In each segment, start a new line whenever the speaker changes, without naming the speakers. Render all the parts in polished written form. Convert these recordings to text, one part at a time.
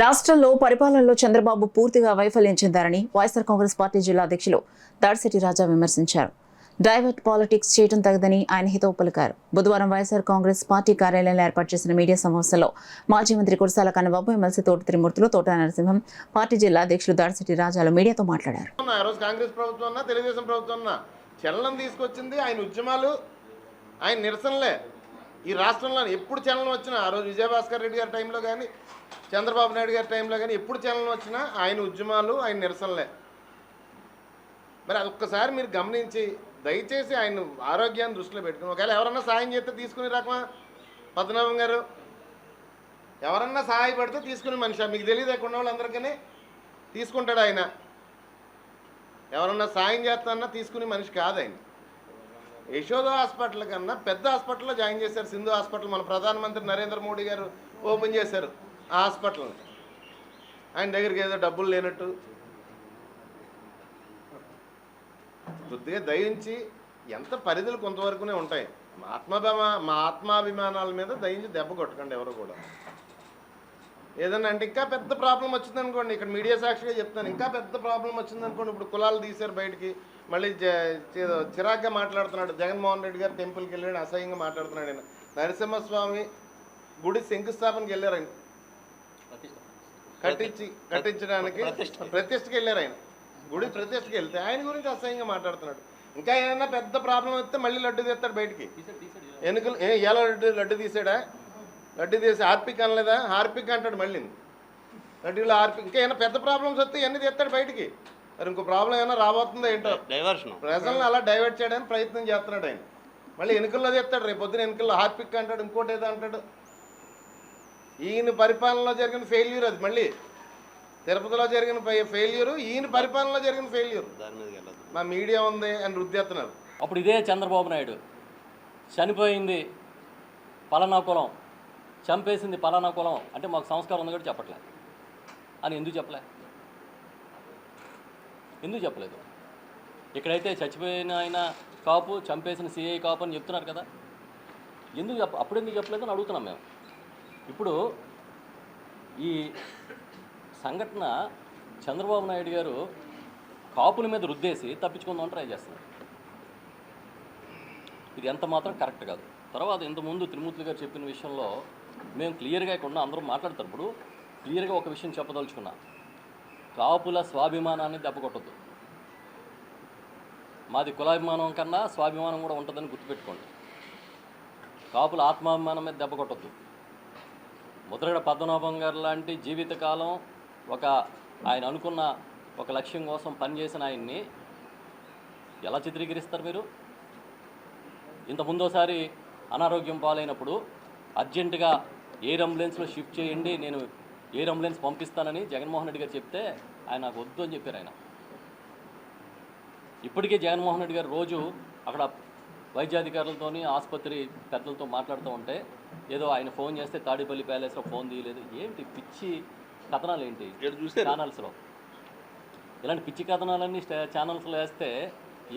రాష్ట్రంలో పరిపాలనలో చంద్రబాబు పూర్తిగా వైఫల్యం చెందారని వైఎస్ఆర్ కాంగ్రెస్ పార్టీ జిల్లా అధ్యక్షులు దాడిశెట్టి రాజా విమర్శించారు. డైవర్ట్ పాలిటిక్స్ చేయడం తగదని ఆయన హితవు పలికారు. బుధవారం వైఎస్ఆర్ కాంగ్రెస్ పార్టీ కార్యాలయంలో ఏర్పాటు చేసిన మీడియా సమావేశంలో మాజీ మంత్రి కురసాల కన్నబాబు, ఎమ్మెల్సీ తోట త్రిమూర్తులు, తోట నరసింహం, పార్టీ జిల్లా అధ్యక్షులు దాడిశెట్టి రాజాలు మీడియాతో మాట్లాడారు.
కాంగ్రెస్ ప్రభుత్వం తెలుగుదేశం ప్రభుత్వం చలనం తీసుకొచ్చింది ఆయన ఉద్యమాలు, ఆయన నిరసనలే. ఈ రాష్ట్రంలో ఎప్పుడు చలనం వచ్చినా, ఆ రోజు విజయభాస్కర్ రెడ్డి గారి టైంలో కానీ, చంద్రబాబు నాయుడు గారి టైంలో కానీ ఎప్పుడు చలనం వచ్చినా ఆయన ఉద్యమాలు, ఆయన నిరసనలే. మరి అదొక్కసారి మీరు గమనించి దయచేసి ఆయన ఆరోగ్యాన్ని దృష్టిలో పెట్టుకుని, ఒకవేళ ఎవరన్నా సాయం చేస్తే తీసుకునే రకమా పద్మనాభం గారు? ఎవరన్నా సహాయపడితే తీసుకునే మనిషి. మీకు తెలియదు ఎక్కడ ఉన్న వాళ్ళందరికీ తీసుకుంటాడు ఆయన. ఎవరన్నా సాయం చేస్తానన్నా తీసుకునే మనిషి కాదు ఆయన. యశోద హాస్పిటల్ కన్నా పెద్ద హాస్పిటల్లో జాయిన్ చేశారు. సింధు హాస్పిటల్ మన ప్రధానమంత్రి నరేంద్ర మోడీ గారు ఓపెన్ చేశారు ఆ హాస్పిటల్ని. ఆయన దగ్గరికి ఏదో డబ్బులు లేనట్టు కొద్దిగా దయించి, ఎంత పరిధులు కొంతవరకునే ఉంటాయి. మా ఆత్మాభిమానాల మీద దయించి దెబ్బ కొట్టకండి ఎవరు కూడా. ఏదన్నా అంటే ఇంకా పెద్ద ప్రాబ్లం వచ్చిందనుకోండి, ఇక్కడ మీడియా సాక్షిగా చెప్తాను, ఇంకా పెద్ద ప్రాబ్లం వచ్చిందనుకోండి. ఇప్పుడు కులాలు తీశారు బయటికి, మళ్ళీ చిరాగ్గా మాట్లాడుతున్నాడు. జగన్మోహన్ రెడ్డి గారు టెంపుల్కి వెళ్ళాడు, అసహ్యంగా మాట్లాడుతున్నాడు. ఆయన నరసింహస్వామి గుడి శంకుస్థాపనకి వెళ్ళారు. ఆయన కట్టించడానికి ప్రతిష్టకి వెళ్ళారు. ఆయన గుడి ప్రతిష్టకి వెళ్తే ఆయన గురించి అసహ్యంగా మాట్లాడుతున్నాడు. ఇంకా ఏదైనా పెద్ద ప్రాబ్లం వస్తే మళ్ళీ లడ్డు తీస్తాడు బయటికి. ఎన్నికలు ఎలా లడ్డు తీసాడా? లడ్డు తీసి హార్పిక్ అనలేదా? హార్పిక్ అంటాడు మళ్ళీ. లడ్డూలో హార్పిక్. ఇంకా ఏమైనా పెద్ద ప్రాబ్లమ్స్ వస్తే ఇవన్నీ తీస్తాడు బయటికి. మరి ఇంకో ప్రాబ్లం ఏమైనా రాబోతుందో ఏంటో. డైవర్షన్ ప్రజలను అలా డైవర్ట్ చేయడానికి ప్రయత్నం చేస్తున్నాడు ఆయన. మళ్ళీ ఎన్నికల్లో తీస్తాడు. రేపు పొద్దున ఎన్నికల్లో హార్పిక్ అంటాడు, ఇంకోటి ఏదో అంటాడు. ఈయన పరిపాలనలో జరిగిన ఫెయిల్యూర్ అది. మళ్ళీ తిరుపతిలో జరిగిన ఫెయిల్యూరు, ఈయన పరిపాలనలో జరిగిన ఫెయిల్యూర్. మా మీడియా ఉంది అని రుద్దేస్తున్నారు.
అప్పుడు ఇదే చంద్రబాబు నాయుడు చనిపోయింది పలానా కులం, చంపేసింది పలానా కులం అంటే మాకు సంస్కారం ఉంది కూడా చెప్పట్లే అని ఎందుకు చెప్పలేదు? ఇక్కడైతే చచ్చిపోయిన ఆయన కాపు, చంపేసిన సిఐ కాపు అని చెప్తున్నారు కదా. అప్పుడు ఎందుకు చెప్పలేదు అని అడుగుతున్నాం మేము. ఇప్పుడు ఈ సంఘటన చంద్రబాబు నాయుడు గారు కాపుల మీద రుద్దేసి తప్పించుకుందామని ట్రై చేస్తున్నారు. ఇది ఎంత మాత్రం కరెక్ట్ కాదు. తర్వాత ఇంతకుముందు త్రిమూర్తులు గారు చెప్పిన విషయంలో మేము క్లియర్గా ఇక్కడ అందరూ మాట్లాడతారు. ఇప్పుడు క్లియర్గా ఒక విషయం చెప్పదలుచుకున్నా, కాపుల స్వాభిమానాన్ని దెబ్బకొట్టద్దు. మాది కులాభిమానం కన్నా స్వాభిమానం కూడా ఉంటుందని గుర్తుపెట్టుకోండి. కాపుల ఆత్మాభిమానం మీద దెబ్బకొట్టద్దు. ముద్రగడ పద్మనాభం గారు లాంటి జీవితకాలం ఆయన అనుకున్న ఒక లక్ష్యం కోసం పనిచేసిన ఆయన్ని ఎలా చిత్రీకరిస్తారు మీరు? ఇంతకుముందోసారి అనారోగ్యం పాలైనప్పుడు అర్జెంటుగా ఎయిర్ అంబులెన్స్లో షిఫ్ట్ చేయండి, నేను ఎయిర్ అంబులెన్స్ పంపిస్తానని జగన్మోహన్ రెడ్డి గారు చెప్తే ఆయన నాకు వద్దు అని చెప్పారు. ఆయన ఇప్పటికే జగన్మోహన్ రెడ్డి గారు రోజు అక్కడ వైద్యాధికారులతో, ఆసుపత్రి పెద్దలతో మాట్లాడుతూ ఉంటే ఏదో ఆయన ఫోన్ చేస్తే తాడేపల్లి ప్యాలెస్లో ఫోన్ తీయలేదు. ఏంటి పిచ్చి కథనాలు ఏంటి ఛానల్స్లో? ఇలాంటి పిచ్చి కథనాలన్నీ ఛానల్స్లో వేస్తే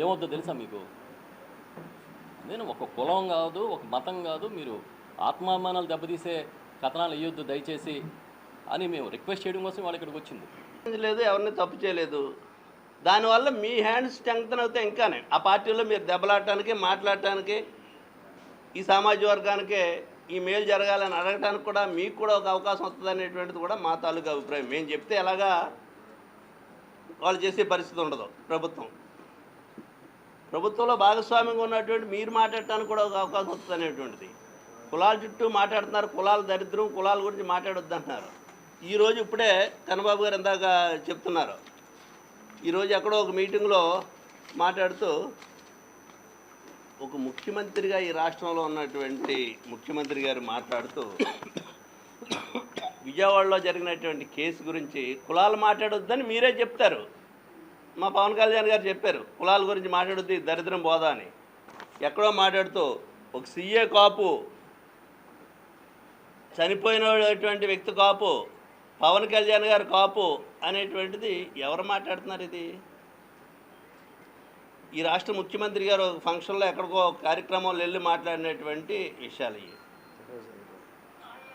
ఏమొద్దో తెలుసా మీకు? నేను ఒక కులం కాదు, ఒక మతం కాదు, మీరు ఆత్మాభిమానాలు దెబ్బతీసే కథనాలు వేయొద్దు దయచేసి అని మేము రిక్వెస్ట్ చేయడం కోసం వాళ్ళు ఇక్కడికి వచ్చింది.
లేదు, ఎవరిని తప్పు చేయలేదు. దానివల్ల మీ హ్యాండ్స్ స్ట్రెంగ్తన్ అవుతాయి. ఇంకానే ఆ పార్టీలో మీరు దెబ్బలాడటానికి, మాట్లాడటానికి, ఈ సామాజిక వర్గానికే ఈ మేలు జరగాలని అడగడానికి కూడా మీకు కూడా ఒక అవకాశం వస్తుంది అనేటువంటిది కూడా మా తాలూకా అభిప్రాయం. మేము చెప్తే ఎలాగా వాళ్ళు చేసే పరిస్థితి ఉండదు. ప్రభుత్వంలో భాగస్వామ్యంగా ఉన్నటువంటి మీరు మాట్లాడటానికి కూడా ఒక అవకాశం వస్తుంది అనేటువంటిది. కులాల చుట్టూ మాట్లాడుతున్నారు, కులాల దరిద్రం, కులాల గురించి మాట్లాడొద్దు అంటున్నారు. ఈరోజు ఇప్పుడే కన్నబాబు గారు ఇందాక చెప్తున్నారు, ఈరోజు ఎక్కడో ఒక మీటింగ్లో మాట్లాడుతూ ఒక ముఖ్యమంత్రిగా ఈ రాష్ట్రంలో ఉన్నటువంటి ముఖ్యమంత్రి గారు మాట్లాడుతూ విజయవాడలో జరిగినటువంటి కేసు గురించి కులాలు మాట్లాడొద్దని మీరే చెప్తారు. మా పవన్ కళ్యాణ్ గారు చెప్పారు, కులాల గురించి మాట్లాడొద్దు, దరిద్రం పోదా అని. ఎక్కడో మాట్లాడుతూ ఒక సీఏ కాపు, చనిపోయినటువంటి వ్యక్తి కాపు, పవన్ కళ్యాణ్ గారు కాపు అనేటువంటిది ఎవరు మాట్లాడుతున్నారు? ఇది ఈ రాష్ట్ర ముఖ్యమంత్రి గారు ఫంక్షన్లో ఎక్కడికో కార్యక్రమంలో వెళ్ళి మాట్లాడినటువంటి విషయాలు.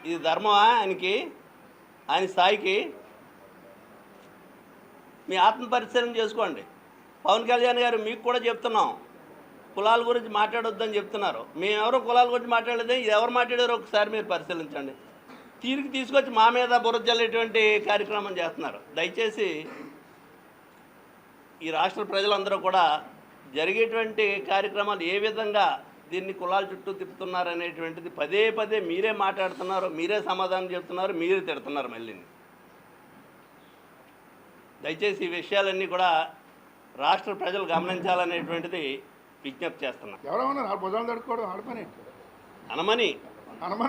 ఇది ధర్మమా ఆయనకి? ఆయన స్థాయికి మీ ఆత్మ పరిశీలన చేసుకోండి. పవన్ కళ్యాణ్ గారు మీకు కూడా చెప్తున్నాం, కులాల గురించి మాట్లాడొద్దని చెప్తున్నారు. మేమెవరో కులాల గురించి మాట్లాడేది, ఇది ఎవరు మాట్లాడారో ఒకసారి మీరు పరిశీలించండి. తీరికి తీసుకొచ్చి మా మీద బురద జల్లేటువంటి కార్యక్రమం చేస్తున్నారు. దయచేసి ఈ రాష్ట్ర ప్రజలందరూ కూడా జరిగేటువంటి కార్యక్రమాలు ఏ విధంగా దీన్ని కులాల చుట్టూ తిప్పుతున్నారు అనేటువంటిది పదే పదే మీరే మాట్లాడుతున్నారు, మీరే సమాధానం చెప్తున్నారు, మీరే తిడుతున్నారు. మళ్ళీ దయచేసి ఈ విషయాలన్నీ కూడా రాష్ట్ర ప్రజలు గమనించాలనేటువంటిది విజ్ఞప్తి చేస్తున్నా.
ఎవరన్నా ఆ భుజాలు తడుకోవడం ఆడపని
అనమని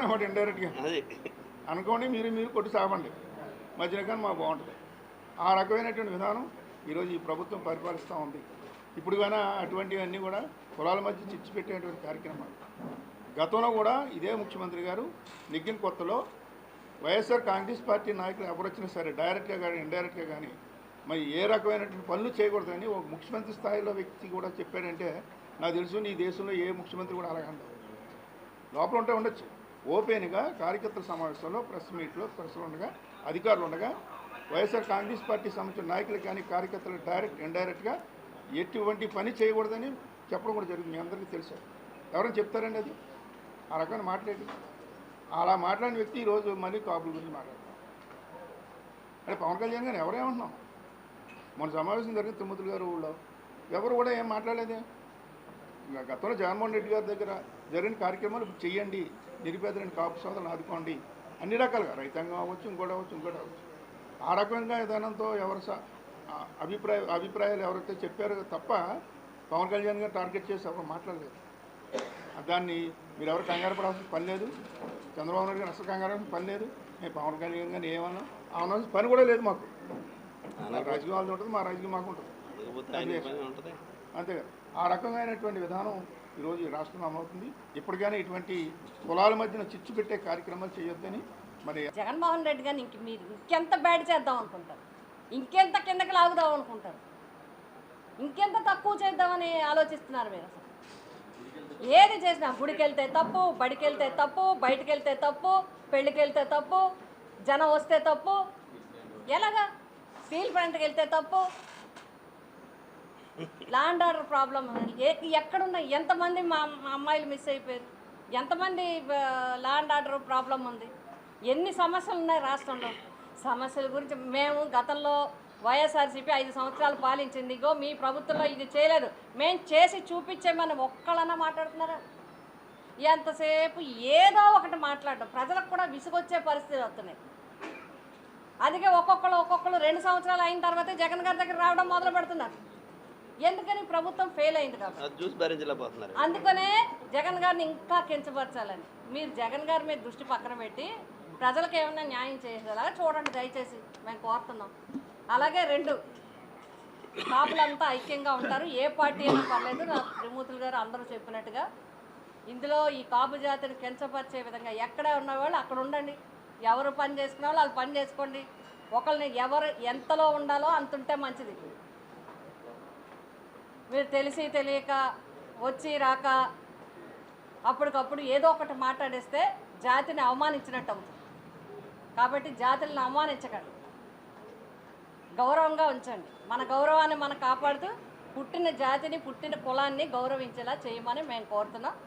ఒకటి ఇండైరెక్ట్గా
అది
అనుకోండి, మీరు కొట్టి సాగండి, మధ్యన కానీ మాకు బాగుంటుంది. ఆ రకమైనటువంటి విధానం ఈరోజు ఈ ప్రభుత్వం పరిపాలిస్తూ ఉంది. ఇప్పుడు కానీ అటువంటివన్నీ కూడా కులాల మధ్య చిచ్చు పెట్టేటువంటి కార్యక్రమాలు. గతంలో కూడా ఇదే ముఖ్యమంత్రి గారు నెగ్గిన కొత్తలో వైఎస్ఆర్ కాంగ్రెస్ పార్టీ నాయకులు ఎవరు వచ్చినా సరే డైరెక్ట్గా కానీ ఇండైరెక్ట్గా కానీ మరి ఏ రకమైనటువంటి పనులు చేయకూడదని ఒక ముఖ్యమంత్రి స్థాయిలో వ్యక్తి కూడా చెప్పాడంటే నాకు తెలుసు నీ దేశంలో ఏ ముఖ్యమంత్రి కూడా అలాగే ఉండదు. లోపల ఉంటే ఉండొచ్చు, ఓపెన్గా కార్యకర్తల సమావేశంలో ప్రెస్ మీట్లో ప్రెస్లు ఉండగా అధికారులు ఉండగా వైఎస్ఆర్ కాంగ్రెస్ పార్టీ సంబంధించిన నాయకులు కానీ కార్యకర్తలు డైరెక్ట్ ఇండైరెక్ట్గా ఎటువంటి పని చేయకూడదని చెప్పడం కూడా జరిగింది. మీ అందరికీ తెలుసు. ఎవరైనా చెప్తారండి అది? ఆ రకమైన మాట్లాడి అలా మాట్లాడిన వ్యక్తి ఈరోజు మళ్ళీ కాపుల గురించి మాట్లాడతాం అంటే పవన్ కళ్యాణ్ గారు ఎవరేమంటున్నాం? మన సమావేశం జరిగింది తిరుమతులు గారు ఊళ్ళో, ఎవరు కూడా ఏం మాట్లాడలేదే. గతంలో జగన్మోహన్ రెడ్డి గారి దగ్గర జరిగిన కార్యక్రమాలు చెయ్యండి, నిరుపేదలని కాపు సోదరులను ఆదుకోండి, అన్ని రకాలుగా రైతాంగం అవ్వచ్చు, ఇంకోటి అవ్వచ్చు. ఆ రకంగా విధానంతో ఎవరు అభిప్రాయాలు ఎవరైతే చెప్పారో తప్ప పవన్ కళ్యాణ్ గారు టార్గెట్ చేసి ఎవరు మాట్లాడలేదు. దాన్ని మీరు ఎవరు కంగారు పడాల్సిన పని లేదు. చంద్రబాబు నాయుడు గారు అసలు కంగారు పని లేదు. మేము పవన్ కళ్యాణ్ గారిని ఏమన్నా అవనాల్సిన పని కూడా లేదు మాకు. రాజకీయం వాళ్ళది ఉంటుంది, మా రాజకీయం మాకు ఉంటుంది. అంతేగా ఆ రకమైనటువంటి విధానం ఈరోజు ఈ రాష్ట్రంలో అమలవుతుంది. ఇప్పటికైనా ఇటువంటి కులాల మధ్యన చిచ్చు పెట్టే కార్యక్రమాలు చేయొద్దని మరి
జగన్మోహన్ రెడ్డి గారిని మీరు ఇంకెంత బ్యాడ్ చేద్దాం అనుకుంటారు, ఇంకెంత కిందకి లాగుదాం అనుకుంటారు, ఇంకెంత తక్కువ చేద్దామని ఆలోచిస్తున్నారు మీరు. అసలు ఏది చేసినా గుడికి వెళ్తే తప్పు, బడికి వెళ్తే తప్పు, బయటికి వెళ్తే తప్పు, పెళ్ళికి వెళ్తే తప్పు, జనం వస్తే తప్పు, ఎలాగా స్టీల్ ప్లాంట్కి వెళ్తే తప్పు. ల్యాండ్ ఆర్డర్ ప్రాబ్లం ఎక్కడున్నాయి? ఎంతమంది మా అమ్మాయిలు మిస్ అయిపోయారు? ఎంతమంది ల్యాండ్ ఆర్డర్ ప్రాబ్లం ఉంది? ఎన్ని సమస్యలు ఉన్నాయి రాష్ట్రంలో? సమస్యల గురించి మేము గతంలో వైఎస్ఆర్సీపీ 5 సంవత్సరాలు పాలించింది, ఇగో మీ ప్రభుత్వంలో ఇది చేయలేదు, మేము చేసి చూపించామని ఒక్కళ్ళన్నా మాట్లాడుతున్నారా? ఎంతసేపు ఏదో ఒకటి మాట్లాడడం ప్రజలకు కూడా విసుగొచ్చే పరిస్థితి వస్తున్నాయి. అందుకే ఒక్కొక్కరు 2 సంవత్సరాలు అయిన తర్వాత జగన్ గారి దగ్గర రావడం మొదలు పెడుతున్నారు. ఎందుకని? ప్రభుత్వం ఫెయిల్ అయింది కాబట్టి. అందుకనే జగన్ గారిని ఇంకా కించపరచాలని మీరు జగన్ గారి మీద దృష్టి పక్కన పెట్టి ప్రజలకు ఏమైనా న్యాయం చేసేలాగా చూడండి దయచేసి మేము కోరుతున్నాం. అలాగే 2 కాపులంతా ఐక్యంగా ఉంటారు, ఏ పార్టీ అయినా పర్లేదు. త్రిమూర్తులు గారు అందరూ చెప్పినట్టుగా ఇందులో ఈ కాపు జాతిని కించపరిచే విధంగా ఎక్కడ ఉన్నవాళ్ళు అక్కడ ఉండండి, ఎవరు పని చేసుకునే వాళ్ళు వాళ్ళు పని చేసుకోండి. ఒకరిని ఎవరు ఎంతలో ఉండాలో అంత ఉంటే మంచిది. మీరు తెలిసి తెలియక వచ్చి రాక అప్పటికప్పుడు ఏదో ఒకటి మాట్లాడేస్తే జాతిని అవమానించినట్టు అవుతుంది. కాబట్టి జాతులను అవమానించకండి, గౌరవంగా ఉంచండి. మన గౌరవాన్ని మనం కాపాడుతూ పుట్టిన జాతిని పుట్టిన కులాన్ని గౌరవించేలా చేయమని మేము కోరుతున్నాం.